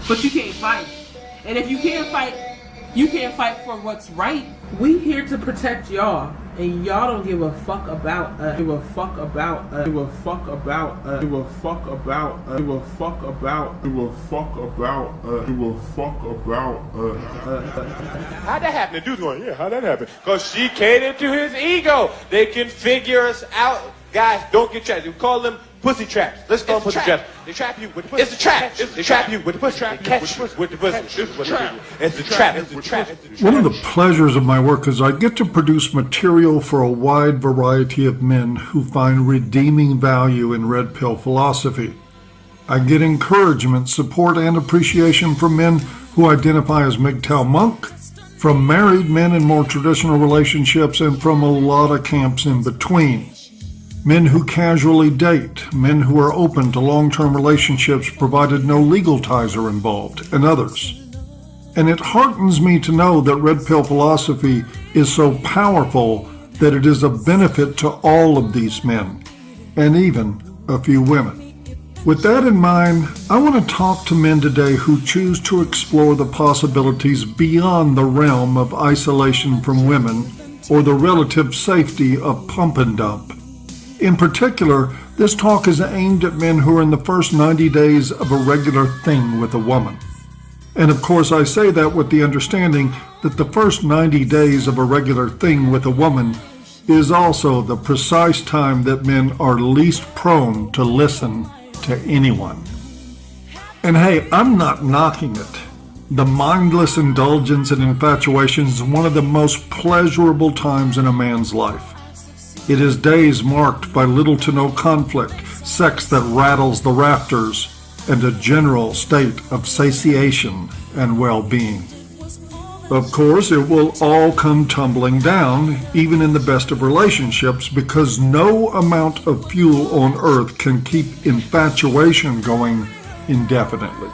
but you can't fight. And if you can't fight, you can't fight for what's right. We here to protect y'all, and y'all don't give a fuck about us. Give a fuck about us. Give a fuck about us. Give a fuck about us. Give a fuck about. Give a fuck about us. Give a fuck about us. How'd that happen? The dude's going, yeah, how'd that happen? Because she catered to his ego. They can figure us out. Guys, don't get trapped. We call them pussy traps. Let's call them pussy traps. They trap you with the pussy. It's a trap. They trap you with the pussy. They catch you with the pussy. This is what they do. It's a trap. It's a trap. One of the pleasures of my work is I get to produce material for a wide variety of men who find redeeming value in red pill philosophy. I get encouragement, support, and appreciation from men who identify as MGTOW monk, from married men in more traditional relationships, and from a lot of camps in between. Men who casually date, men who are open to long-term relationships provided no legal ties are involved, and others. And it heartens me to know that red pill philosophy is so powerful that it is a benefit to all of these men, and even a few women. With that in mind, I want to talk to men today who choose to explore the possibilities beyond the realm of isolation from women or the relative safety of pump and dump. In particular, this talk is aimed at men who are in the first 90 days of a regular thing with a woman. And of course, I say that with the understanding that the first 90 days of a regular thing with a woman is also the precise time that men are least prone to listen to anyone. And hey, I'm not knocking it. The mindless indulgence and infatuation is one of the most pleasurable times in a man's life. It is days marked by little to no conflict, sex that rattles the rafters, and a general state of satiation and well-being. Of course, it will all come tumbling down, even in the best of relationships, because no amount of fuel on earth can keep infatuation going indefinitely.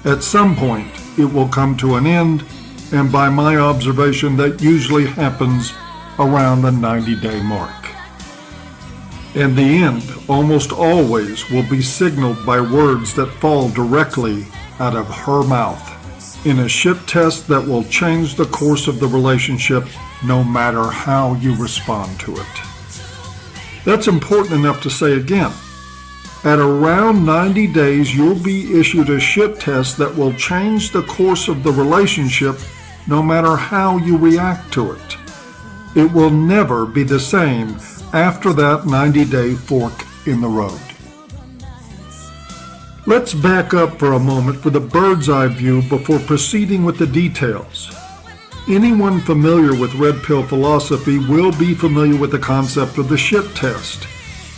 At some point, it will come to an end, and by my observation, that usually happens around the 90-day mark. And the end almost always will be signaled by words that fall directly out of her mouth in a shit test that will change the course of the relationship no matter how you respond to it. That's important enough to say again. At around 90 days, you'll be issued a shit test that will change the course of the relationship no matter how you react to it. It will never be the same after that 90-day fork in the road. Let's back up for a moment for the bird's eye view before proceeding with the details. Anyone familiar with red pill philosophy will be familiar with the concept of the shit test.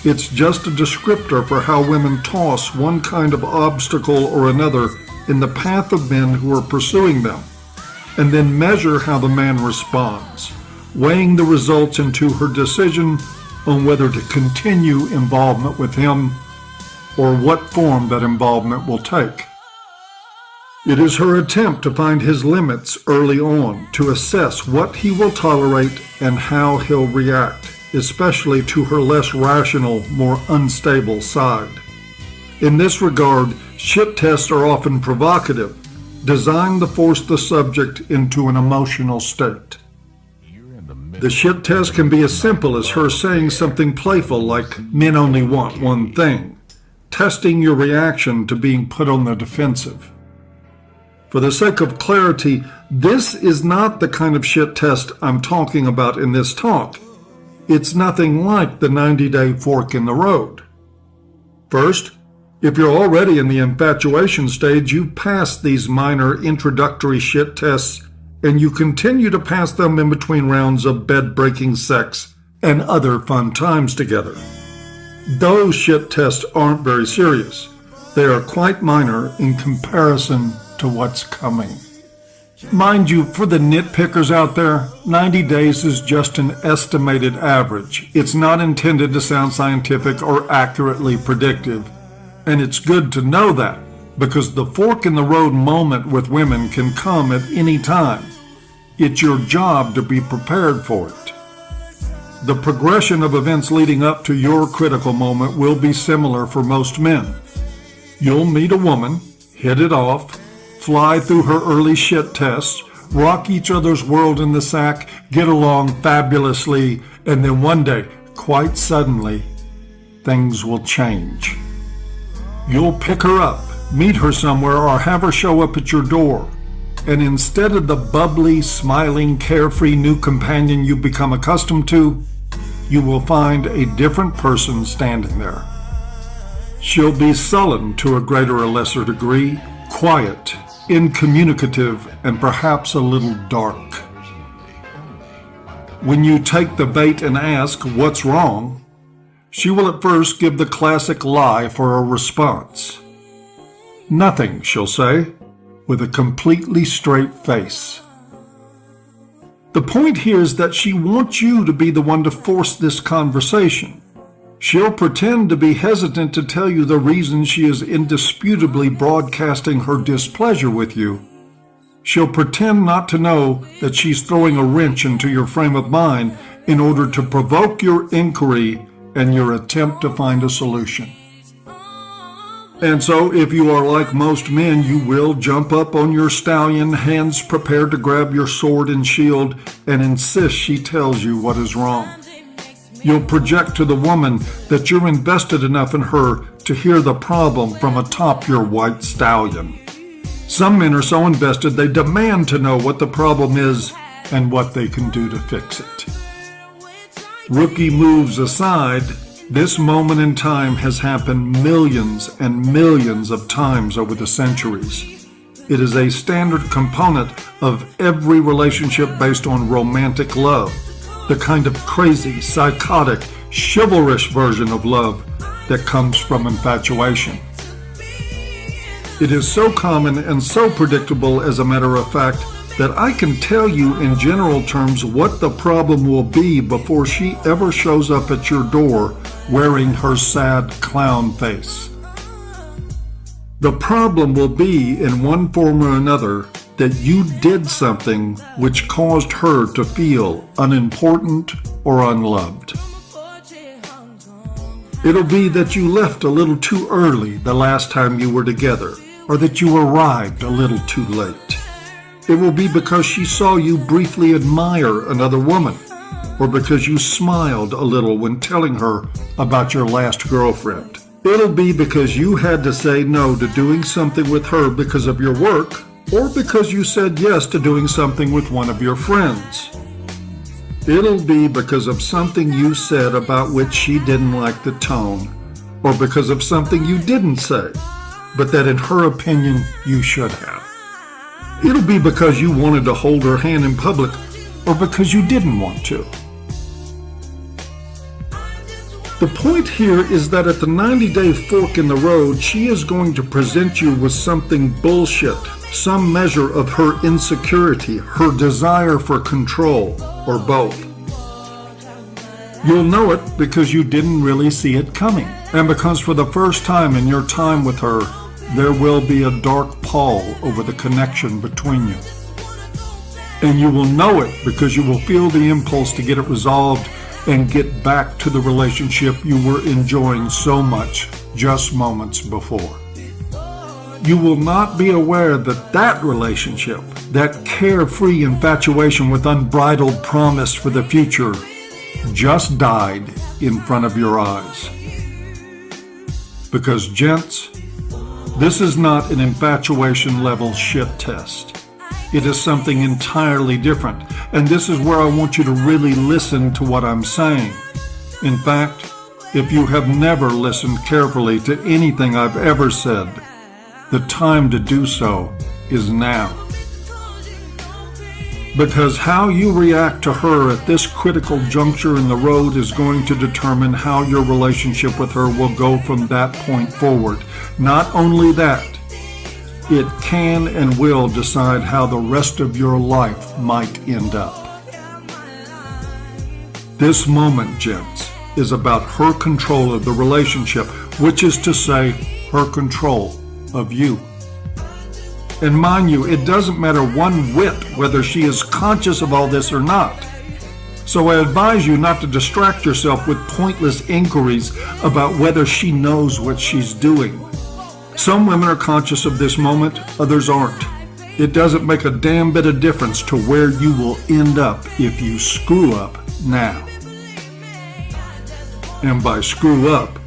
It's just a descriptor for how women toss one kind of obstacle or another in the path of men who are pursuing them, and then measure how the man responds, weighing the results into her decision on whether to continue involvement with him or what form that involvement will take. It is her attempt to find his limits early on, to assess what he will tolerate and how he'll react, especially to her less rational, more unstable side. In this regard, shit tests are often provocative, designed to force the subject into an emotional state. The shit test can be as simple as her saying something playful like, "Men only want one thing," testing your reaction to being put on the defensive. For the sake of clarity, this is not the kind of shit test I'm talking about in this talk. It's nothing like the 90-day fork in the road. First, if you're already in the infatuation stage, you've passed these minor introductory shit tests, and you continue to pass them in between rounds of bed-breaking sex and other fun times together. Those shit tests aren't very serious. They are quite minor in comparison to what's coming. Mind you, for the nitpickers out there, 90 days is just an estimated average. It's not intended to sound scientific or accurately predictive, and it's good to know that, because the fork in the road moment with women can come at any time. It's your job to be prepared for it. The progression of events leading up to your critical moment will be similar for most men. You'll meet a woman, hit it off, fly through her early shit tests, rock each other's world in the sack, get along fabulously, and then one day, quite suddenly, things will change. You'll pick her up, meet her somewhere, or have her show up at your door. And instead of the bubbly, smiling, carefree new companion you've become accustomed to, you will find a different person standing there. She'll be sullen to a greater or lesser degree, quiet, incommunicative, and perhaps a little dark. When you take the bait and ask, "What's wrong?" she will at first give the classic lie for a response. "Nothing," she'll say, with a completely straight face. The point here is that she wants you to be the one to force this conversation. She'll pretend to be hesitant to tell you the reason she is indisputably broadcasting her displeasure with you. She'll pretend not to know that she's throwing a wrench into your frame of mind in order to provoke your inquiry and your attempt to find a solution. And so, if you are like most men, you will jump up on your stallion, hands prepared to grab your sword and shield, and insist she tells you what is wrong. You'll project to the woman that you're invested enough in her to hear the problem from atop your white stallion. Some men are so invested they demand to know what the problem is and what they can do to fix it. Rookie moves aside, this moment in time has happened millions and millions of times over the centuries. It is a standard component of every relationship based on romantic love, the kind of crazy, psychotic, chivalrous version of love that comes from infatuation. It is so common and so predictable, as a matter of fact, that I can tell you in general terms what the problem will be before she ever shows up at your door wearing her sad clown face. The problem will be, in one form or another, that you did something which caused her to feel unimportant or unloved. It'll be that you left a little too early the last time you were together, or that you arrived a little too late. It will be because she saw you briefly admire another woman, or because you smiled a little when telling her about your last girlfriend. It'll be because you had to say no to doing something with her because of your work, or because you said yes to doing something with one of your friends. It'll be because of something you said about which she didn't like the tone, or because of something you didn't say, but that in her opinion you should have. It'll be because you wanted to hold her hand in public, or because you didn't want to. The point here is that at the 90-day fork in the road, she is going to present you with something bullshit, some measure of her insecurity, her desire for control, or both. You'll know it because you didn't really see it coming, and because for the first time in your time with her, there will be a dark pall over the connection between you. And you will know it because you will feel the impulse to get it resolved and get back to the relationship you were enjoying so much just moments before. You will not be aware that that relationship, that carefree infatuation with unbridled promise for the future, just died in front of your eyes. Because, gents, this is not an infatuation level shit test. It is something entirely different, and this is where I want you to really listen to what I'm saying. In fact, if you have never listened carefully to anything I've ever said, the time to do so is now. Because how you react to her at this critical juncture in the road is going to determine how your relationship with her will go from that point forward. Not only that, it can and will decide how the rest of your life might end up. This moment, gents, is about her control of the relationship, which is to say, her control of you. And mind you, it doesn't matter one whit whether she is conscious of all this or not. So I advise you not to distract yourself with pointless inquiries about whether she knows what she's doing. Some women are conscious of this moment, others aren't. It doesn't make a damn bit of difference to where you will end up if you screw up now. And by screw up,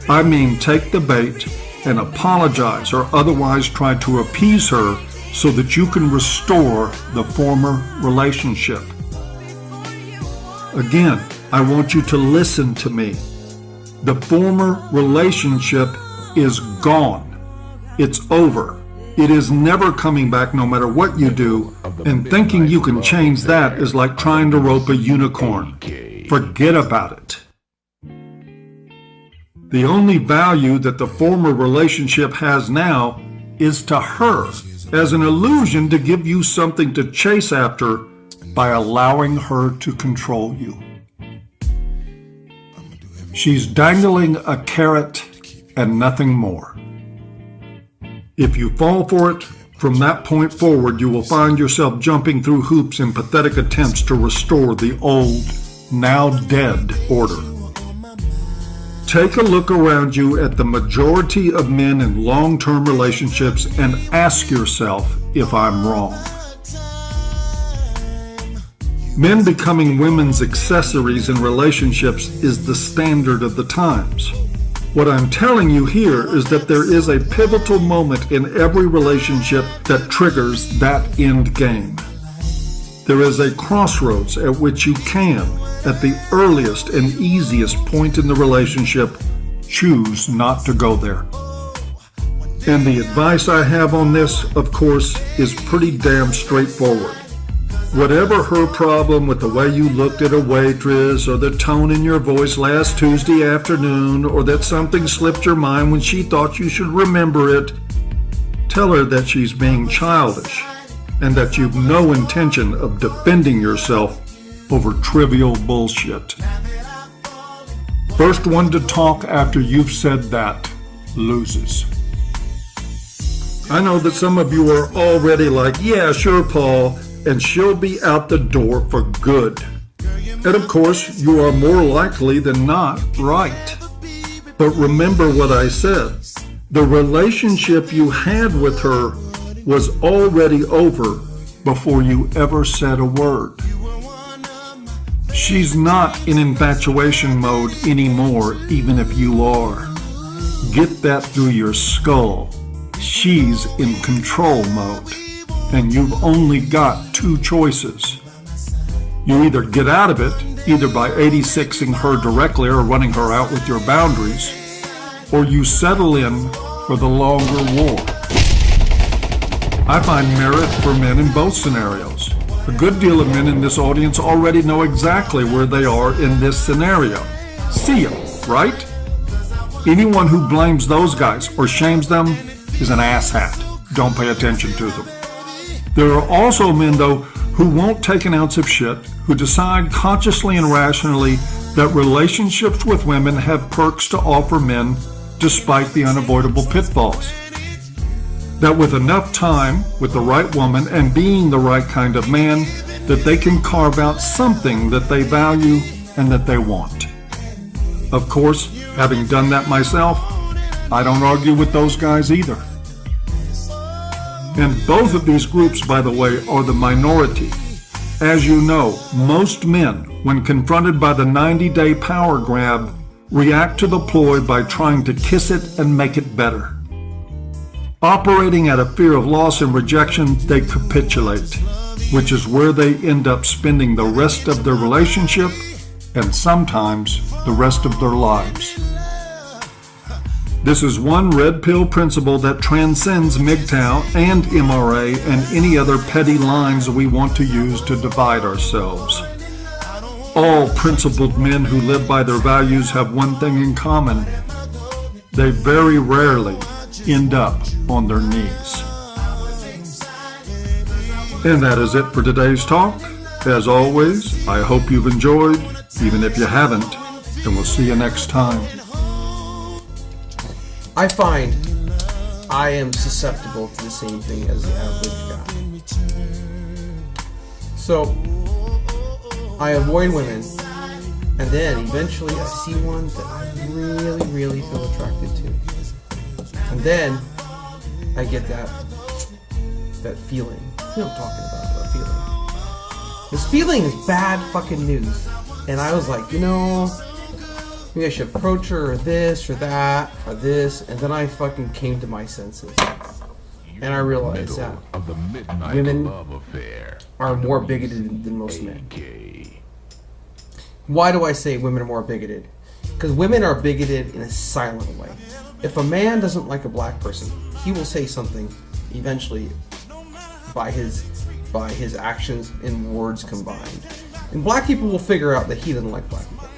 I mean take the bait and apologize or otherwise try to appease her so that you can restore the former relationship. Again, I want you to listen to me. The former relationship is gone. It's over. It is never coming back no matter what you do, and thinking you can change that is like trying to rope a unicorn. Forget about it. The only value that the former relationship has now is to her, as an illusion to give you something to chase after by allowing her to control you. She's dangling a carrot and nothing more. If you fall for it, from that point forward you will find yourself jumping through hoops in pathetic attempts to restore the old, now dead order. Take a look around you at the majority of men in long-term relationships and ask yourself if I'm wrong. Men becoming women's accessories in relationships is the standard of the times. What I'm telling you here is that there is a pivotal moment in every relationship that triggers that end game. There is a crossroads at which you can, at the earliest and easiest point in the relationship, choose not to go there. And the advice I have on this, of course, is pretty damn straightforward. Whatever her problem with the way you looked at a waitress, or the tone in your voice last Tuesday afternoon, or that something slipped your mind when she thought you should remember it, tell her that she's being childish and that you've no intention of defending yourself over trivial bullshit. First one to talk after you've said that loses. I know that some of you are already like, yeah, sure, Paul, and she'll be out the door for good. And of course, you are more likely than not right. But remember what I said. The relationship you had with her was already over before you ever said a word. She's not in infatuation mode anymore, even if you are. Get that through your skull. She's in control mode. And you've only got two choices. You either get out of it, either by 86ing her directly or running her out with your boundaries, or you settle in for the longer war. I find merit for men in both scenarios. A good deal of men in this audience already know exactly where they are in this scenario. See ya, right? Anyone who blames those guys or shames them is an asshat. Don't pay attention to them. There are also men, though, who won't take an ounce of shit, who decide consciously and rationally that relationships with women have perks to offer men despite the unavoidable pitfalls. That with enough time, with the right woman, and being the right kind of man, that they can carve out something that they value and that they want. Of course, having done that myself, I don't argue with those guys either. And both of these groups, by the way, are the minority. As you know, most men, when confronted by the 90-day power grab, react to the ploy by trying to kiss it and make it better. Operating out of fear of loss and rejection, they capitulate, which is where they end up spending the rest of their relationship and sometimes the rest of their lives. This is one red pill principle that transcends MGTOW and MRA and any other petty lines we want to use to divide ourselves. All principled men who live by their values have one thing in common. They very rarely end up on their knees. And that is it for today's talk. As always, I hope you've enjoyed, even if you haven't, and we'll see you next time. I find I am susceptible to the same thing as the average guy. So I avoid women, and then eventually I see one that I really, really feel attracted to. And then I get that feeling. You know what I'm talking about, that feeling. This feeling is bad fucking news. And I was like, maybe I should approach her or this or that or this. And then I fucking came to my senses. And I realized that women are more bigoted than most men. Why do I say women are more bigoted? Because women are bigoted in a silent way. If a man doesn't like a black person, he will say something eventually by his actions and words combined. And black people will figure out that he doesn't like black people.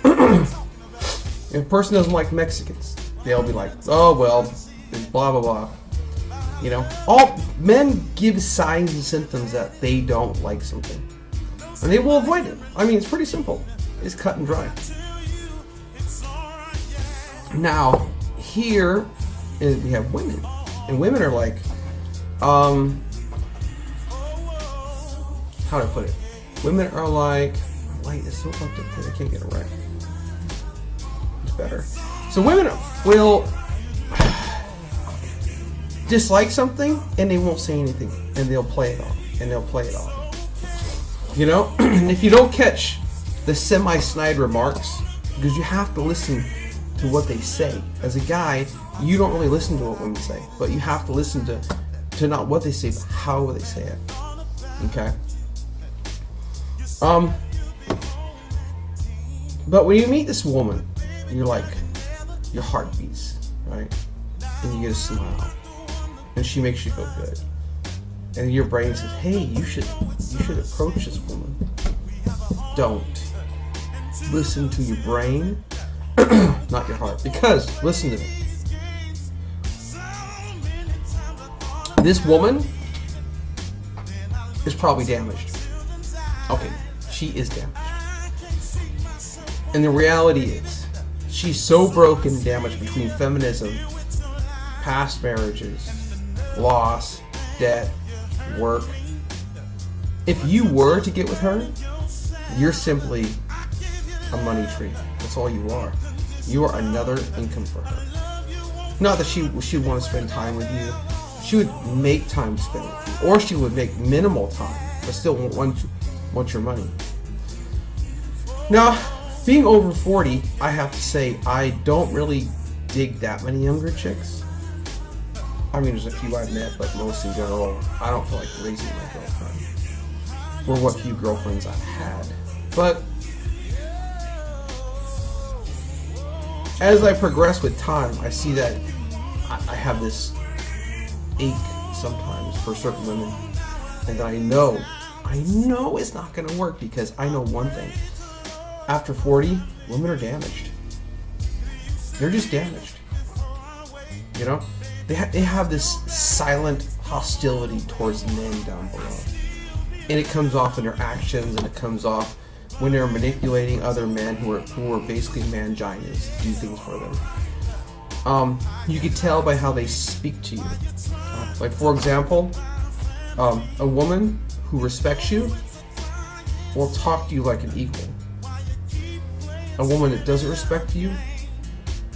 If a person doesn't like Mexicans, they'll be like, oh well, blah blah blah. All men give signs and symptoms that they don't like something, and they will avoid it. I mean, it's pretty simple. It's cut and dry. Now, here we have women, and women are like, how do I put it? Women are like, wait, it's so fucked up. I can't get it right. It's better. So women will dislike something, and they won't say anything, and they'll play it off, and they'll play it off. And if you don't catch the semi-snide remarks, because you have to listen to what they say. As a guy, you don't really listen to what women say, but you have to listen to not what they say, but how they say it. Okay? But when you meet this woman, you're like, your heart beats, right? And you get a smile, and she makes you feel good. And your brain says, hey, you should approach this woman. Don't. Listen to your brain, not your heart. Because, listen to me. This woman is probably damaged. Okay, she is damaged. And the reality is, she's so broken and damaged between feminism, past marriages, loss, debt, work. If you were to get with her, you're simply a money tree. That's all you are. You are another income for her. Not that she would want to spend time with you. She would make time to spend with you. Or she would make minimal time, but still want your money. Now, being over 40, I have to say, I don't really dig that many younger chicks. I mean, there's a few I've met, but most in general, I don't feel like raising my girlfriend. Or what few girlfriends I've had. But as I progress with time, I see that I have this ache sometimes for certain women. And I know it's not going to work, because I know one thing. After 40, women are damaged. They're just damaged. They have this silent hostility towards men down below. And it comes off in their actions, and it comes off when they're manipulating other men who are basically manginas to do things for them. You can tell by how they speak to you. Like, for example, a woman who respects you will talk to you like an equal. A woman that doesn't respect you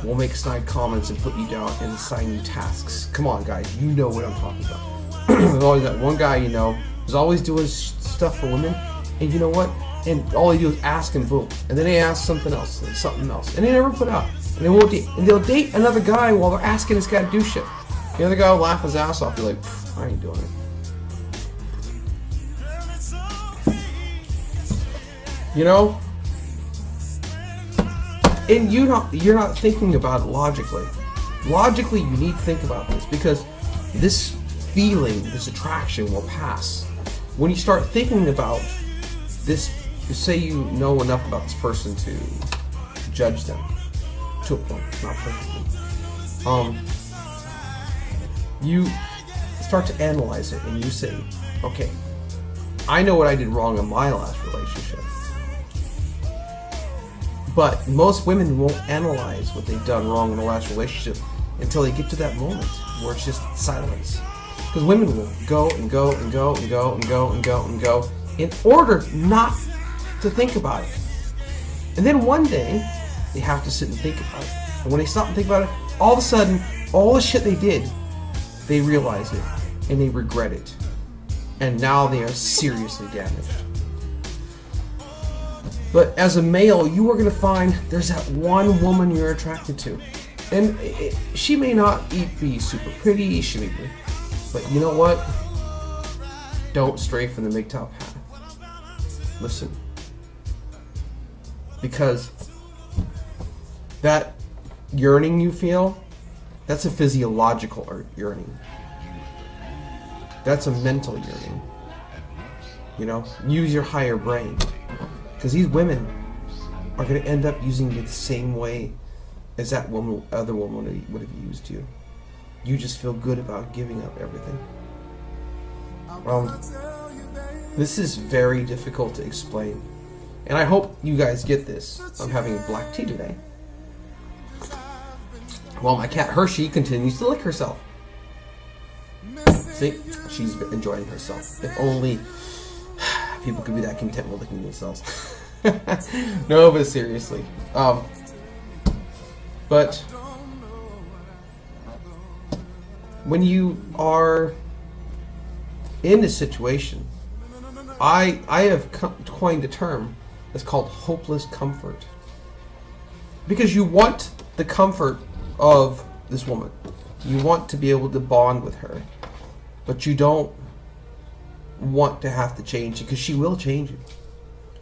will make snide comments and put you down and assign you tasks. Come on, guys, you know what I'm talking about. There's always that one guy who's always doing stuff for women, and you know what? And all they do is ask and boom. And then they ask something else, and something else. And they never put out. And they won't date. And they'll date another guy while they're asking this guy to do shit. The other guy will laugh his ass off, be like, I ain't doing it. And you're not thinking about it logically. Logically, you need to think about this, because this feeling, this attraction will pass. When you start thinking about this, say you know enough about this person to judge them to a point, not perfectly. You start to analyze it, and you say, okay, I know what I did wrong in my last relationship. But most women won't analyze what they've done wrong in the last relationship until they get to that moment where it's just silence. Because women will go and go and go and go and go and go and go in order not to think about it. And then one day, they have to sit and think about it. And when they stop and think about it, all of a sudden, all the shit they did they realize it and they regret it. And now they are seriously damaged. But as a male, you are going to find there's that one woman you're attracted to. And she may not be super pretty, she may be, but you know what? Don't stray from the MGTOW path. Listen. Because that yearning you feel, that's a physiological yearning. That's a mental yearning. You know, use your higher brain. Because these women are going to end up using you the same way as that other woman would have used you. You just feel good about giving up everything. This is very difficult to explain. And I hope you guys get this. I'm having black tea today. While my cat Hershey continues to lick herself. See? She's enjoying herself. If only people could be that content with licking themselves. No, but seriously. But when you are in a situation, I have coined a term that's called hopeless comfort. Because you want the comfort of this woman. You want to be able to bond with her. But you don't want to have to change it, because she will change it.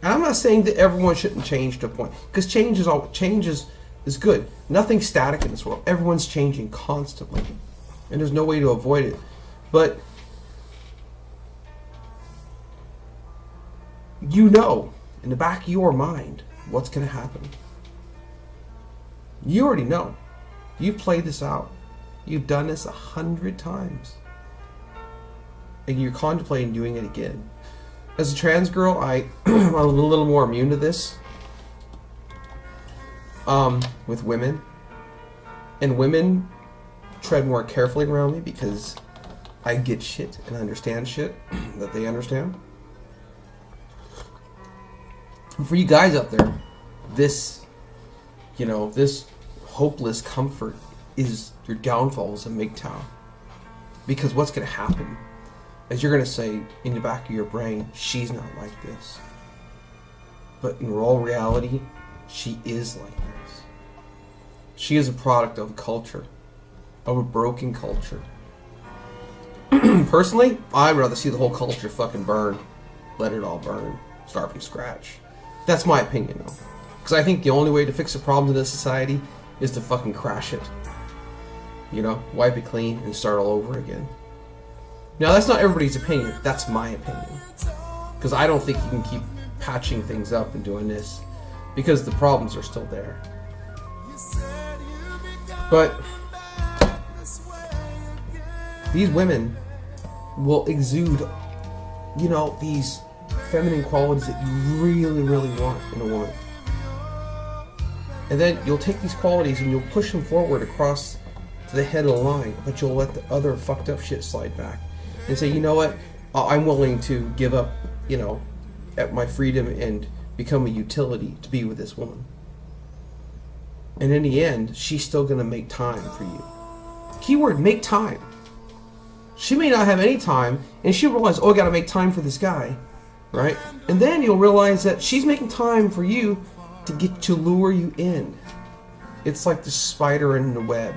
And I'm not saying that everyone shouldn't change to a point, because change is good. Nothing's static in this world. Everyone's changing constantly, and there's no way to avoid it. But you know, in the back of your mind, what's going to happen. You already know. You've played this out. You've done this 100 times. And you're contemplating doing it again. As a trans girl, I'm a little more immune to this. With women. And women tread more carefully around me because I get shit and understand shit that they understand. For you guys out there, this hopeless comfort is your downfall as a MGTOW. Because what's going to happen is you're going to say in the back of your brain, she's not like this. But in all reality, she is like this. She is a product of a culture, of a broken culture. Personally, I'd rather see the whole culture fucking burn. Let it all burn. Start from scratch. That's my opinion, though. Because I think the only way to fix the problems in this society is to fucking crash it. You know, wipe it clean and start all over again. Now, that's not everybody's opinion. That's my opinion. Because I don't think you can keep patching things up and doing this. Because the problems are still there. But these women will exude, these feminine qualities that you really, really want in a woman. And then you'll take these qualities and you'll push them forward across to the head of the line, but you'll let the other fucked up shit slide back. And say, you know what, I'm willing to give up, at my freedom and become a utility to be with this woman. And in the end, she's still going to make time for you. Keyword, make time. She may not have any time, and she'll realize, I got to make time for this guy, right? And then you'll realize that she's making time for you to lure you in. It's like the spider in the web,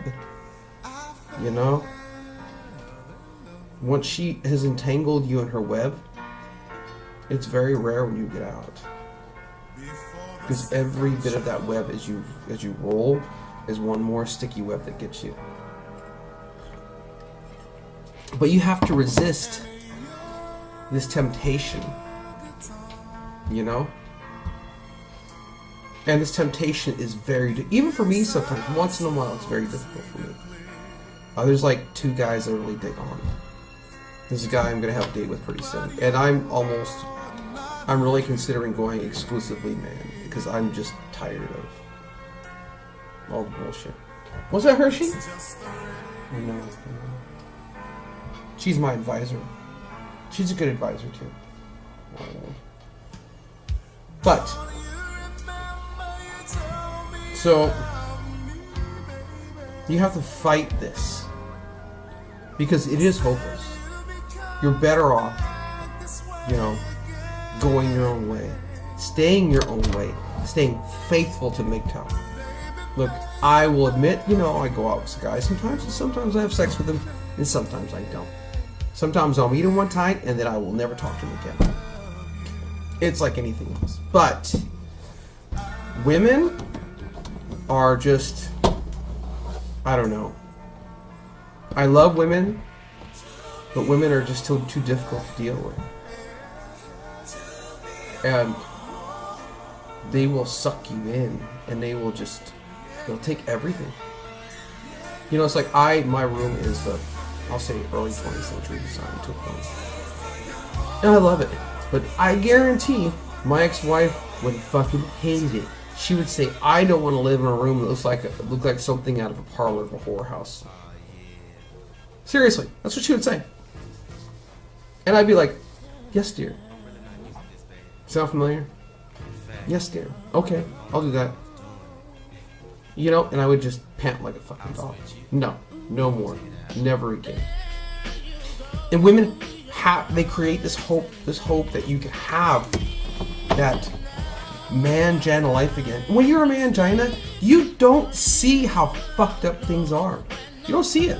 Once she has entangled you in her web, it's very rare when you get out. Because every bit of that web as you roll is one more sticky web that gets you. But you have to resist this temptation, And this temptation is even for me sometimes, once in a while, it's very difficult for me. There's like 2 guys that I really dig on. There's a guy I'm going to have a date with pretty soon. And I'm really considering going exclusively man. Because I'm just tired of all the bullshit. Was that Hershey? I know. She's my advisor. She's a good advisor too. But, so, you have to fight this. because it is hopeless. You're better off, going your own way, staying your own way, staying faithful to MGTOW. Look, I will admit, I go out with guys sometimes, and sometimes I have sex with them, and sometimes I don't. Sometimes I'll meet him one time, and then I will never talk to him again. It's like anything else. But women are just, I don't know. I love women, but women are just too difficult to deal with. And they will suck you in, and they'll take everything. It's like my room is I'll say early 20th century design to a point. And I love it. But I guarantee my ex-wife would fucking hate it. She would say, I don't want to live in a room that looked like something out of a parlor of a whorehouse. Seriously, that's what she would say. And I'd be like, yes, dear. Sound familiar? Yes, dear. Okay, I'll do that. And I would just pant like a fucking dog. No more. Never again. And women they create this hope that you can have that mangina life again. When you're a mangina, you don't see how fucked up things are. You don't see it.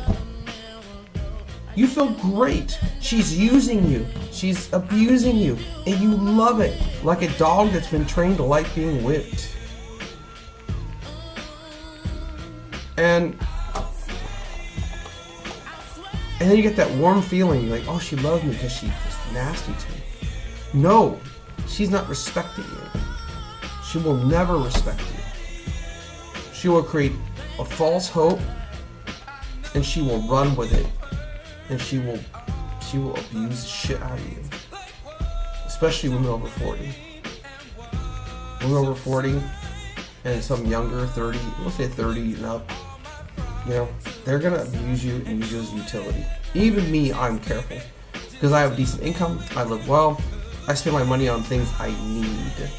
You feel great. She's using you. She's abusing you. And you love it. Like a dog that's been trained to like being whipped. And then you get that warm feeling. You're like, oh, she loves me because she's just nasty to me. No. She's not respecting you. She will never respect you. She will create a false hope, and she will run with it, and she will abuse the shit out of you. Especially women over 40. Women over 40 and some younger, 30, we'll say 30 and up, they're gonna abuse you and use you as utility. Even me, I'm careful. Because I have decent income, I live well, I spend my money on things I need.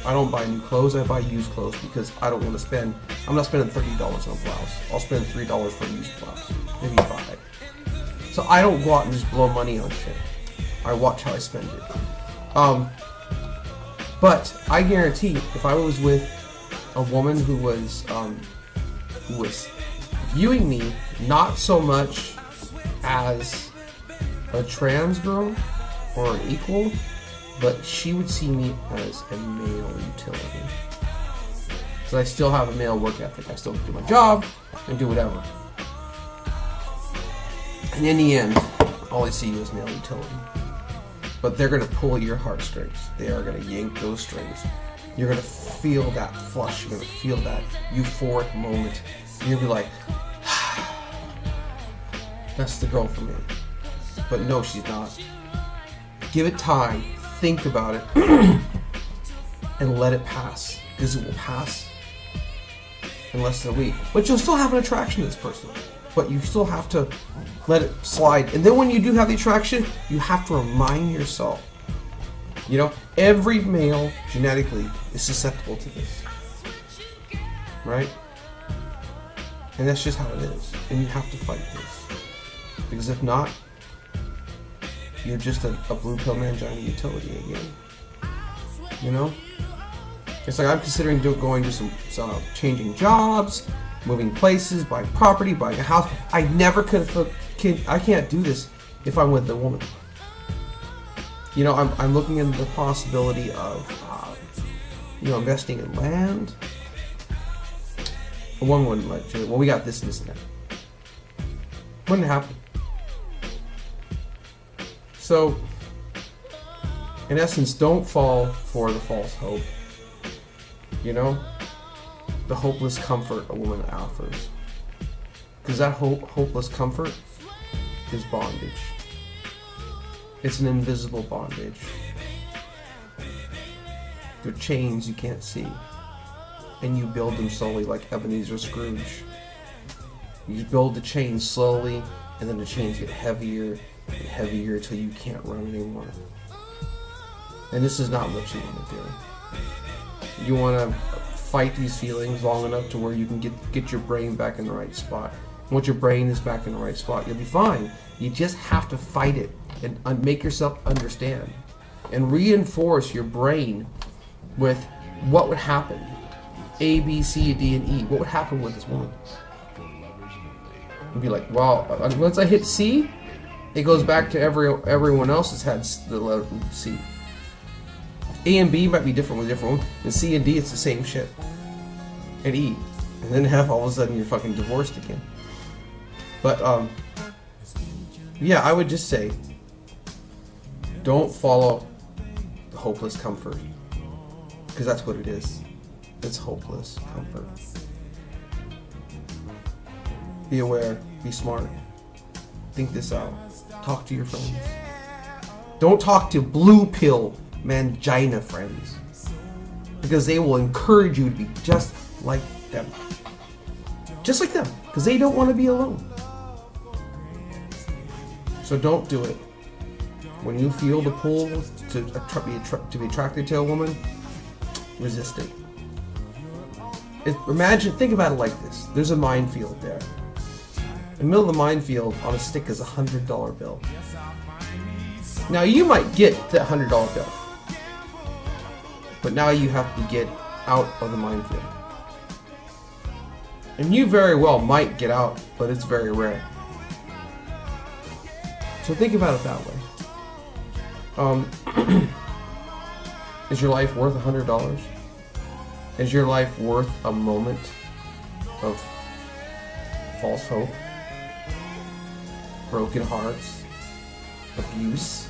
I don't buy new clothes, I buy used clothes because I don't want to I'm not spending $30 on a blouse. I'll spend $3 for a used blouse, maybe $5. So I don't go out and just blow money on shit. I watch how I spend it. But I guarantee if I was with a woman who was viewing me not so much as a trans girl or an equal, but she would see me as a male utility. Because I still have a male work ethic. I still do my job and do whatever. And in the end, all I see is male utility. But they're going to pull your heartstrings. They are going to yank those strings. You're going to feel that flush. You're going to feel that euphoric moment. You're going to be like, that's the girl for me. But no, she's not. Give it time. Think about it. And let it pass. Because it will pass in less than a week. But you'll still have an attraction to this person. But you still have to let it slide. And then when you do have the attraction, you have to remind yourself. Every male genetically is susceptible to this. Right? And that's just how it is. And you have to fight this. Because if not, you're just a blue pill mangina utility again. It's like I'm considering going to some changing jobs, moving places, buying property, buying a house. I never could have. I can't do this if I'm with a woman. I'm looking into the possibility of, investing in land. A woman wouldn't let you. Well, we got this and this and that. Wouldn't happen. So, in essence, don't fall for the false hope. The hopeless comfort a woman offers. Because that hopeless comfort is bondage. It's an invisible bondage. They're chains you can't see. And you build them slowly like Ebenezer Scrooge. You build the chains slowly, and then the chains get heavier and heavier until you can't run anymore. And this is not what you want to do. You want to fight these feelings long enough to where you can get your brain back in the right spot. Once your brain is back in the right spot, you'll be fine. You just have to fight it and make yourself understand and reinforce your brain with what would happen. A, B, C, D, and E. What would happen with this woman? You'd be like, well, once I hit C, it goes back to everyone else has had the letter C. A and B might be different with different ones, and C and D, it's the same shit. And E. And then all of a sudden you're fucking divorced again. But, yeah, I would just say, don't follow the hopeless comfort. Because that's what it is. It's hopeless comfort. Be aware. Be smart. Think this out. Talk to your friends. Don't talk to blue pill mangina friends. Because they will encourage you to be just like them. Just like them. Because they don't want to be alone. So don't do it. When you feel the pull to be attracted to a woman, resist it. Think about it like this. There's a minefield there. In the middle of the minefield, on a stick is a $100 bill. Now you might get the $100 bill, but now you have to get out of the minefield. And you very well might get out, but it's very rare. So think about it that way. Is your life worth $100? Is your life worth a moment of false hope, broken hearts, abuse,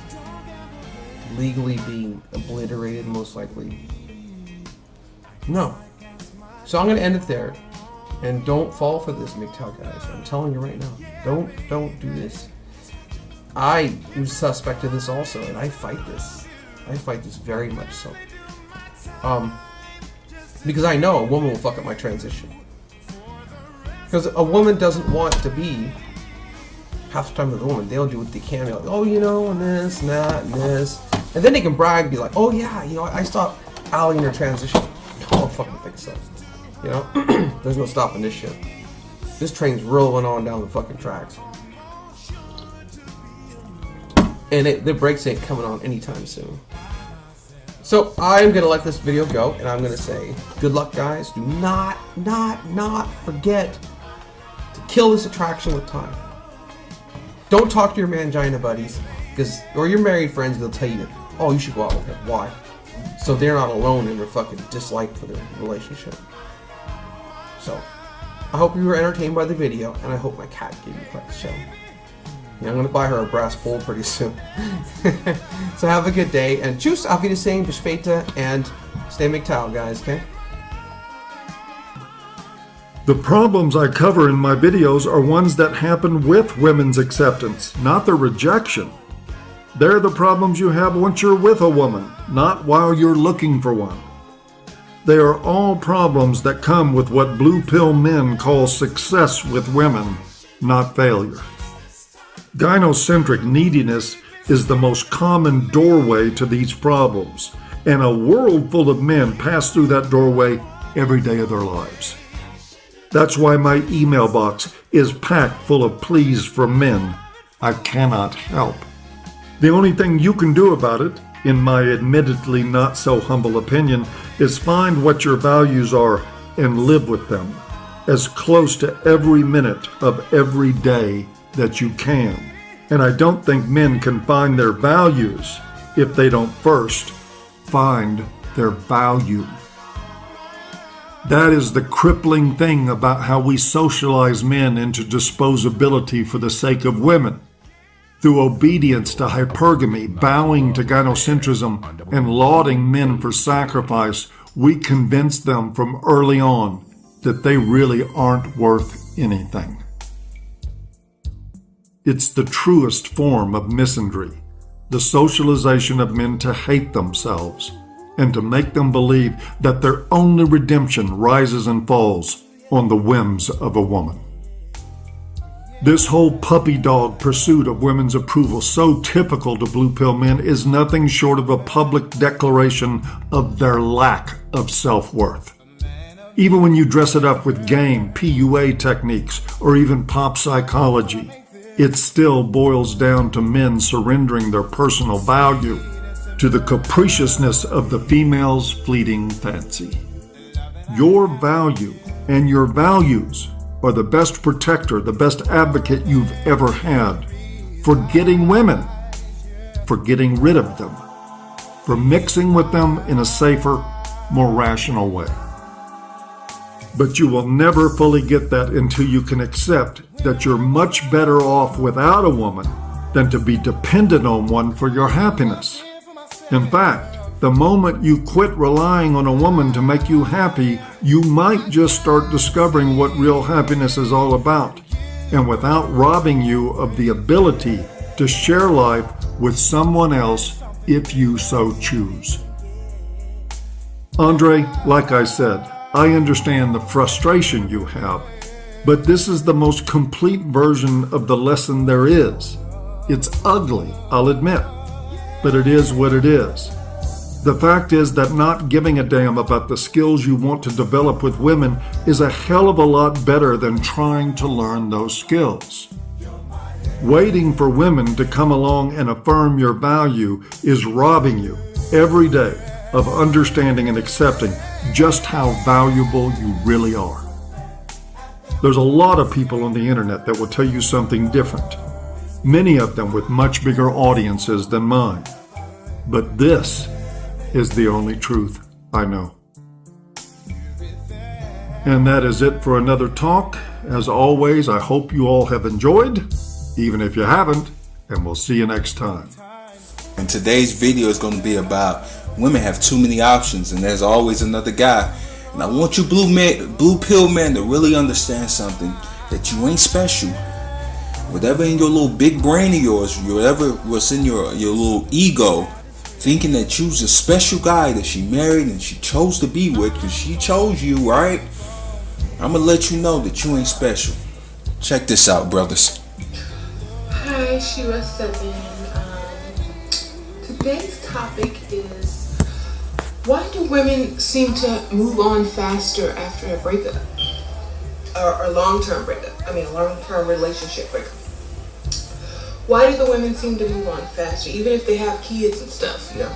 legally being obliterated most likely? No. So I'm going to end it there. And don't fall for this MGTOW, guys. I'm telling you right now. Don't do this. I was suspect of this also, and I fight this. I fight this very much so. Because I know a woman will fuck up my transition. Because a woman doesn't want to be half the time with a woman. They'll do what they can. They're like, oh, you know, and this, and that, and this. And then they can brag and be like, oh, yeah, you know, I stopped Allie in her transition. No, I don't fucking think so. You know? There's no stopping this shit. This train's rolling on down the fucking tracks. And the brakes ain't coming on anytime soon. So I'm going to let this video go, and I'm going to say, good luck, guys. Do not forget to kill this attraction with time. Don't talk to your mangina buddies, or your married friends. They'll tell you, oh, you should go out with her. Why? So they're not alone in their fucking dislike for their relationship. So, I hope you were entertained by the video, and I hope my cat gave you quite the show. Yeah, I'm going to buy her a brass bowl pretty soon. So have a good day, and tschüss, auf Wiedersehen, bis später, and stay MGTOW, guys, okay? The problems I cover in my videos are ones that happen with women's acceptance, not their rejection. They're the problems you have once you're with a woman, not while you're looking for one. They are all problems that come with what blue pill men call success with women, not failure. Gynocentric neediness is the most common doorway to these problems, and a world full of men pass through that doorway every day of their lives. That's why my email box is packed full of pleas from men I cannot help. The only thing you can do about it, in my admittedly not so humble opinion, is find what your values are and live with them as close to every minute of every day that you can. And I don't think men can find their values if they don't first find their value. That is the crippling thing about how we socialize men into disposability for the sake of women. Through obedience to hypergamy, bowing to gynocentrism, and lauding men for sacrifice, we convince them from early on that they really aren't worth anything. It's the truest form of misandry, the socialization of men to hate themselves, and to make them believe that their only redemption rises and falls on the whims of a woman. This whole puppy dog pursuit of women's approval, so typical to blue pill men, is nothing short of a public declaration of their lack of self-worth. Even when you dress it up with game, PUA techniques, or even pop psychology, it still boils down to men surrendering their personal value to the capriciousness of the female's fleeting fancy. Your value and your values are the best protector, the best advocate you've ever had for getting women, for getting rid of them, for mixing with them in a safer, more rational way. But you will never fully get that until you can accept that you're much better off without a woman than to be dependent on one for your happiness. In fact, the moment you quit relying on a woman to make you happy, you might just start discovering what real happiness is all about, and without robbing you of the ability to share life with someone else if you so choose. Andre, like I said, I understand the frustration you have, but this is the most complete version of the lesson there is. It's ugly, I'll admit, but it is what it is. The fact is that not giving a damn about the skills you want to develop with women is a hell of a lot better than trying to learn those skills. Waiting for women to come along and affirm your value is robbing you every day of understanding and accepting just how valuable you really are. There's a lot of people on the internet that will tell you something different, many of them with much bigger audiences than mine. But this is the only truth I know. And that is it for another talk. As always, I hope you all have enjoyed, even if you haven't, and we'll see you next time. And today's video is going to be about women have too many options, and there's always another guy. And I want you blue pill men to really understand something, that you ain't special. Whatever in your little big brain of yours, whatever was in your little ego, thinking that you's a special guy that she married and she chose to be with, because she chose you, right? I'm gonna let you know that you ain't special. Check this out, brothers. Hi, Shira 7. Today's topic is, why do women seem to move on faster after a breakup? Or a long-term breakup. I mean, a long-term relationship breakup. Why do the women seem to move on faster, even if they have kids and stuff, you know?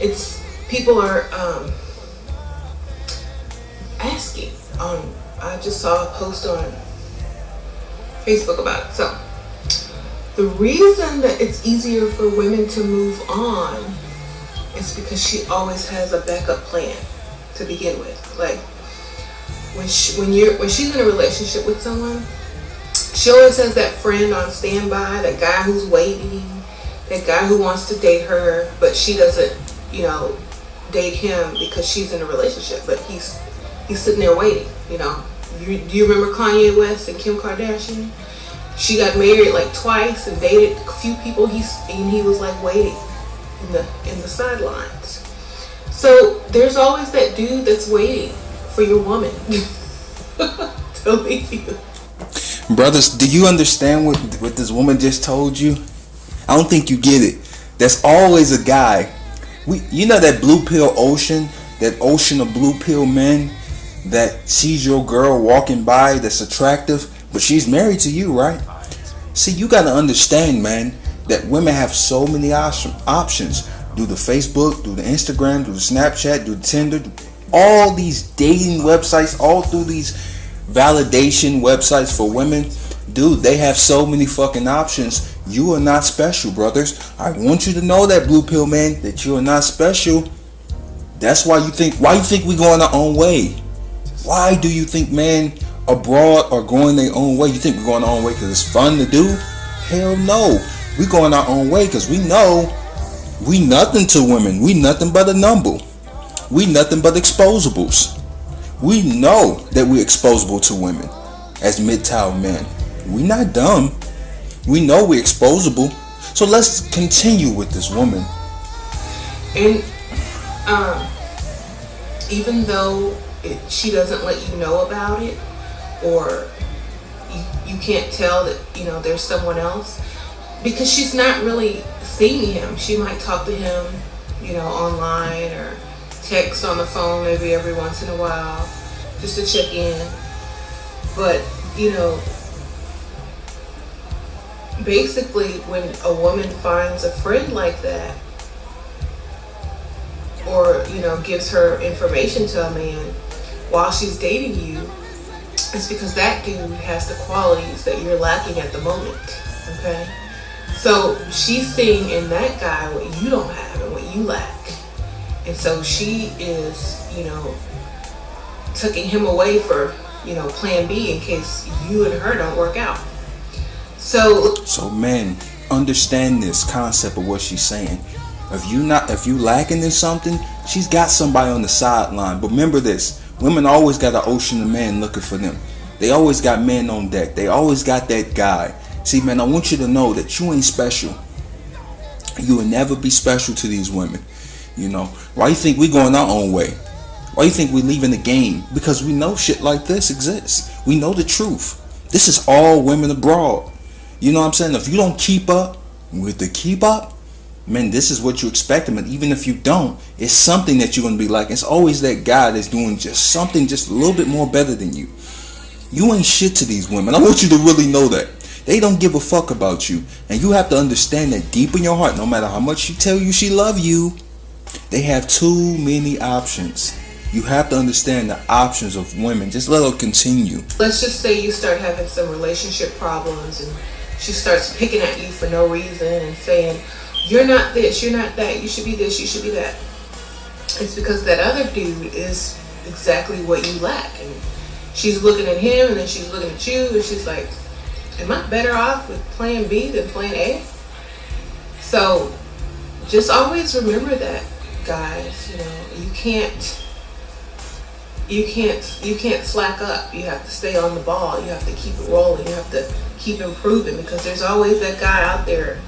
It's, people are asking. I just saw a post on Facebook about it. So, the reason that it's easier for women to move on is because she always has a backup plan to begin with. Like, when she's in a relationship with someone, she always has that friend on standby, that guy who's waiting, that guy who wants to date her, but she doesn't, you know, date him because she's in a relationship, but he's sitting there waiting, you know. Do you remember Kanye West and Kim Kardashian? She got married like twice and dated a few people, and he was like waiting in the sidelines. So there's always that dude that's waiting for your woman to leave you. Brothers, do you understand what this woman just told you? I don't think you get it. There's always a guy. You know that blue pill ocean, that ocean of blue pill men that sees your girl walking by that's attractive, but she's married to you, right? See, you got to understand, man, that women have so many options. Do the Facebook, do the Instagram, do the Snapchat, do the Tinder, all these dating websites, all through these validation websites for women. Dude, they have so many fucking options. You are not special, brothers. I want you to know that, blue pill man, that you are not special. That's why you think we going our own way. Why do you think men abroad are going their own way? You think we're going our own way because it's fun to do? Hell no. We going our own way because we know we nothing to women. We nothing but a number. We nothing but exposables. We know that we're exposable to women as MGTOW men. We not dumb. We know we're exposable. So let's continue with this woman. And even though she doesn't let you know about it, or you can't tell that, you know, there's someone else, because she's not really seeing him. She might talk to him, you know, online or text on the phone maybe every once in a while, just to check in. But, you know, basically when a woman finds a friend like that, or, you know, gives her information to a man while she's dating you, it's because that dude has the qualities that you're lacking at the moment, okay? So she's seeing in that guy what you don't have and what you lack. And so she is, you know, tucking him away for, you know, plan B in case you and her don't work out. So men, understand this concept of what she's saying. If you lacking in something, she's got somebody on the sideline. But remember this, women always got an ocean of men looking for them. They always got men on deck. They always got that guy. See, man, I want you to know that you ain't special. You will never be special to these women. You know, why you think we going our own way? Why you think we leaving the game? Because we know shit like this exists. We know the truth. This is all women abroad. You know what I'm saying? If you don't keep up with the keep up, man, this is what you expect them. And even if you don't, it's something that you're going to be like. It's always that guy that's doing just something just a little bit more better than you. You ain't shit to these women. I want you to really know that. They don't give a fuck about you. And you have to understand that deep in your heart, no matter how much she tell you she love you, they have too many options. You have to understand the options of women. Just let her continue. Let's just say you start having some relationship problems and she starts picking at you for no reason and saying, you're not this, you're not that, you should be this, you should be that. It's because that other dude is exactly what you lack. And she's looking at him and then she's looking at you and she's like, am I better off with plan B than plan A? So just always remember that, guys. You know, you can't slack up. You have to stay on the ball. You have to keep it rolling. You have to keep improving, because there's always that guy out there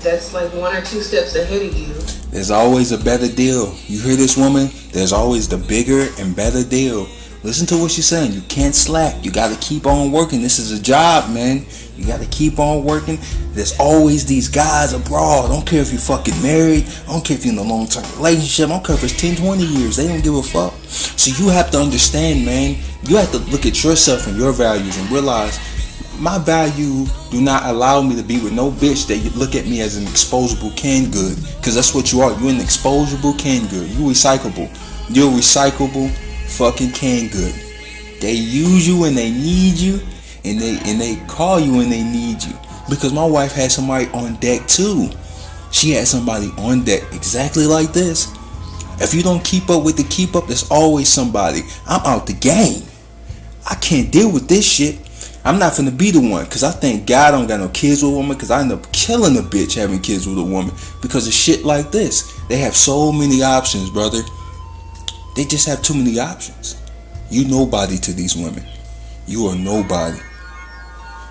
that's like 1 or 2 steps ahead of you. There's always a better deal. You hear this, woman? There's always the bigger and better deal. Listen to what she's saying. You can't slack. You got to keep on working. This is a job, man. You got to keep on working. There's always these guys abroad. I don't care if you're fucking married. I don't care if you're in a long-term relationship. I don't care if it's 10, 20 years. They don't give a fuck. So you have to understand, man. You have to look at yourself and your values and realize my value do not allow me to be with no bitch that you look at me as an exposable canned good. Because that's what you are. You're an exposable canned good. You recyclable. You're recyclable fucking canned good. They use you when they need you, and they call you when they need you. Because my wife had somebody on deck too. She had somebody on deck exactly like this. If you don't keep up with the keep up, there's always somebody. I'm out the game. I can't deal with this shit. I'm not finna be the one, because I thank God I don't got no kids with a woman, because I end up killing a bitch having kids with a woman because of shit like this. They have so many options, brother. They just have too many options. You nobody to these women. You are nobody.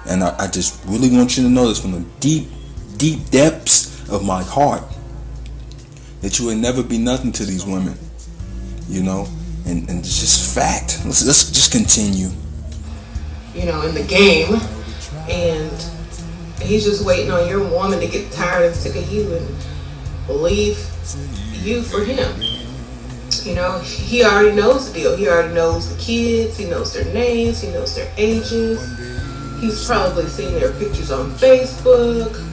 And I just really want you to know this from the deep, deep depths of my heart, that you will never be nothing to these women. You know? And it's just fact. Let's just continue. You know, in the game, and he's just waiting on your woman to get tired and sick of you and leave you for him. You know, he already knows the deal. He already knows the kids. He knows their names. He knows their ages. He's probably seen their pictures on Facebook.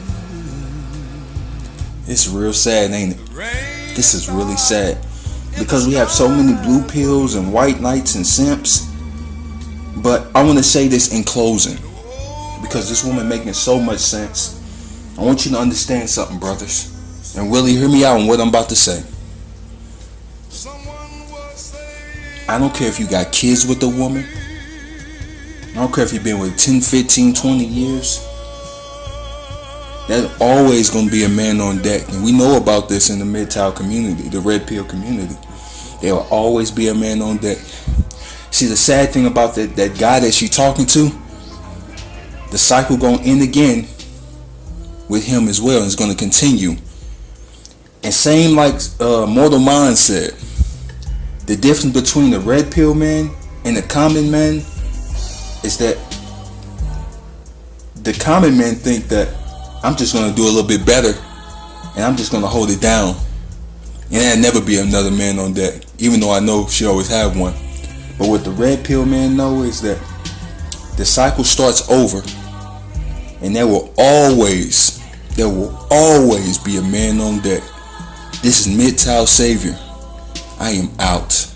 It's real sad, ain't it? This is really sad. Because we have so many blue pills and white knights and simps. But I want to say this in closing, because this woman making so much sense. I want you to understand something, brothers, and really hear me out on what I'm about to say. I don't care if you got kids with a woman. I don't care if you've been with 10, 15, 20 years. There's always going to be a man on deck. And we know about this in the MGTOW community, the red pill community. There will always be a man on deck. See, the sad thing about that guy that she talking to, the cycle going to end again with him as well, and it's going to continue. And same like Mortal Mind said, the difference between the red pill man and the common man is that the common men think that I'm just going to do a little bit better and I'm just going to hold it down, and there'll never be another man on deck, even though I know she always have one. But what the red pill men know is that the cycle starts over, and there will always be a man on deck. This is MGTOW Savior. I am out.